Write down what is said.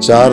4